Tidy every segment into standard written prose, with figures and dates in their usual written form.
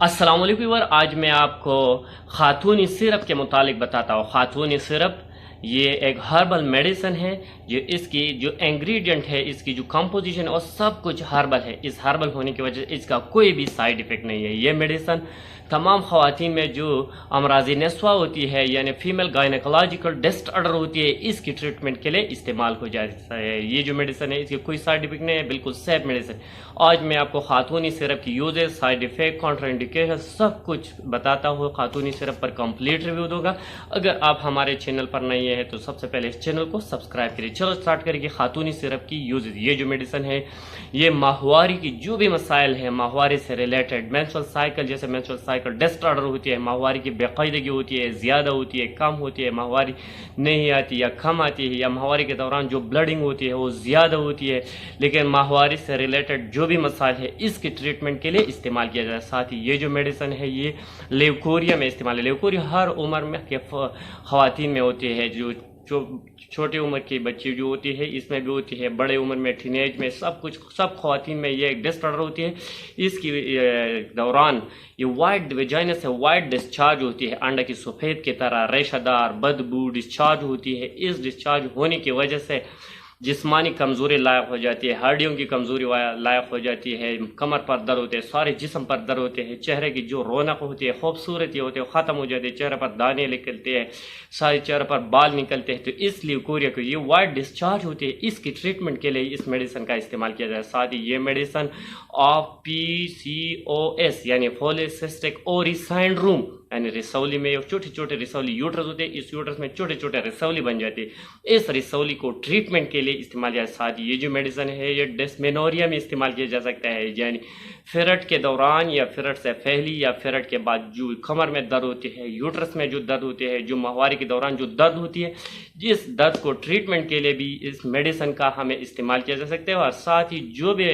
अस्सलाम वालेकुम व्यूअर, आज मैं आपको खातूनी सिरप के मुतालिक बताता हूँ। खातूनी सिरप ये एक हर्बल मेडिसिन है। जो इसकी जो इंग्रेडिएंट है, इसकी जो कंपोजिशन है, और सब कुछ हर्बल है। इस हर्बल होने की वजह से इसका कोई भी साइड इफ़ेक्ट नहीं है। ये मेडिसिन तमाम ख़वातीन में जो अमराज़ नस्वा होती है, यानी फीमेल गायनेकोलॉजिकल डिसऑर्डर होती है, इसकी ट्रीटमेंट के लिए इस्तेमाल हो जाता है। ये जो मेडिसिन है, इसकी कोई साइड इफेक्ट नहीं है, बिल्कुल सेफ मेडिसिन। आज मैं आपको खातूनी सिरप की यूजेस, साइड इफेक्ट, कॉन्ट्राइंडिकेशन सब कुछ बताता हूँ। खातूनी सिरप पर कंप्लीट रिव्यू दूंगा। अगर आप हमारे चैनल पर नहीं है तो सबसे पहले इस चैनल को सब्सक्राइब करिए। चलो स्टार्ट करिए। खातूनी सिरप की यूजेस। ये जो मेडिसिन है, ये माहवारी की जो भी मसाइल है, माहवारी से रिलेटेड, मेंस्ट्रुअल साइकिल, जैसे मेंस्ट्रुअल साइकिल डिसऑर्डर होती है, माहवारी की बेकायदगी होती है, ज़्यादा होती है, कम होती है, माहवारी नहीं आती या कम आती है, या माहवारी के दौरान जो ब्लडिंग होती है वो ज़्यादा होती है, लेकिन माहवारी से रिलेटेड जो भी मसाइल है, इसकी ट्रीटमेंट के लिए इस्तेमाल किया जाता है। साथ ही ये जो मेडिसिन है, ये लेवकोरिया में इस्तेमाल है। लेवकोरिया हर उम्र में के ख़वातीन में होती है। जो छोटी उम्र की बच्ची जो होती है, इसमें भी होती है, बड़े उम्र में, टीनेज में, सब ख़वातीन में ये एक डिसऑर्डर होती है। इसकी दौरान ये वाइट वेजाइना से वाइट डिस्चार्ज होती है, अंडा की सफ़ेद की तरह रेशादार बदबू डिस्चार्ज होती है। इस डिस्चार्ज होने की वजह से जिस्मानी कमज़ोरी लायक हो जाती है, हड्डियों की कमज़ोरी लायक हो जाती है, कमर पर दर्द होते हैं, सारे जिस्म पर दर्द होते हैं, चेहरे की जो रौनक होती है, खूबसूरती होती है, ख़त्म हो जाती है, चेहरे पर दाने निकलते हैं, सारे चेहरे पर बाल निकलते हैं। तो इस ल्यूकोरिया को, ये वाइट डिस्चार्ज होती है, इसकी ट्रीटमेंट के लिए इस मेडिसिन का इस्तेमाल किया जाए। साथ ही ये मेडिसिन ऑफ PCOS यानी पॉलीसिस्टिक ओवरी सिंड्रोम, यानी रिसौली में छोटे छोटे रिसौली यूट्रस होते हैं, इस यूट्रस में छोटे छोटे रिसौली बन जाती है, इस रिसौली को ट्रीटमेंट के लिए इस्तेमाल किया। साथ ये जो मेडिसिन है, ये डिस्मेनोरिया में इस्तेमाल किया जा सकता है, यानी फिरट के दौरान या फिरट से पहले या फिरट के बाद जो कमर में दर्द होती है, यूट्रस में जो दर्द होती है, जो माहवारी के दौरान जो दर्द होती है, जिस दर्द को ट्रीटमेंट के लिए भी इस मेडिसिन का हमें इस्तेमाल किया जा सकता है। और साथ ही जो भी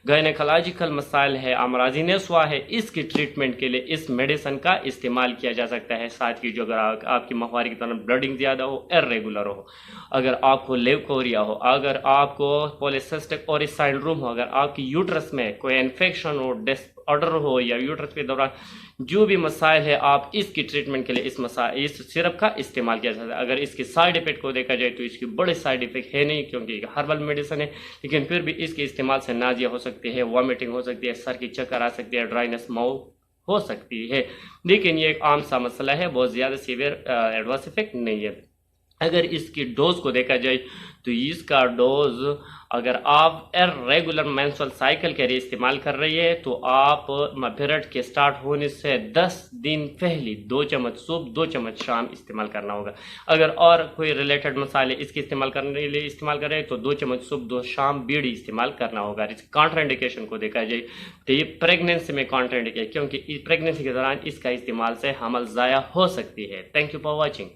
गायनेकोलॉजिकल मसाइल है, अमराज़ नस्वा है, इसकी ट्रीटमेंट के लिए इस मेडिसिन का इस्तेमाल किया जा सकता है। साथ ही जो अगर आपकी माहवारी की दौरान ब्लडिंग ज़्यादा हो, इर्रेगुलर हो, अगर आपको लेवकोरिया हो, अगर आपको पॉलीसिस्टिक ओवरी सिंड्रोम हो, अगर आपकी यूट्रस में कोई इन्फेक्शन हो, डिसऑर्डर हो, या यूट्रस के दौरान जो भी मसाइल है, आप इसकी ट्रीटमेंट के लिए इस सिरप का इस्तेमाल किया जाता है। अगर इसके साइड इफेक्ट को देखा जाए तो इसकी बड़े साइड इफेक्ट है नहीं, क्योंकि हर्बल मेडिसिन है, लेकिन फिर भी इसके इस्तेमाल से नाजिया हो सकती है, वॉमिटिंग हो सकती है, सर की चक्कर आ सकती है, ड्राइनेस माउथ हो सकती है, लेकिन ये एक आम सा मसला है, बहुत ज़्यादा सीवियर एडवर्स इफेक्ट नहीं है। अगर इसकी डोज को देखा जाए तो इसका डोज, अगर आप इर्रेगुलर मेंस्ट्रुअल साइकिल के लिए इस्तेमाल कर रही है, तो आप पीरियड के स्टार्ट होने से 10 दिन पहले 2 चम्मच सुबह 2 चम्मच शाम इस्तेमाल करना होगा। अगर और कोई रिलेटेड मसाले इसके इस्तेमाल करने के लिए इस्तेमाल करें तो 2 चम्मच सुबह 2 शाम बीड़ी इस्तेमाल करना होगा। इस कॉन्ट्राइंडिकेशन को देखा जाए तो ये प्रेगनेंसी में कॉन्ट्राइंडिकेशन, क्योंकि प्रेगनेंसी के दौरान इसका इस्तेमाल से हमल ज़ाया हो सकती है। Thank you for watching.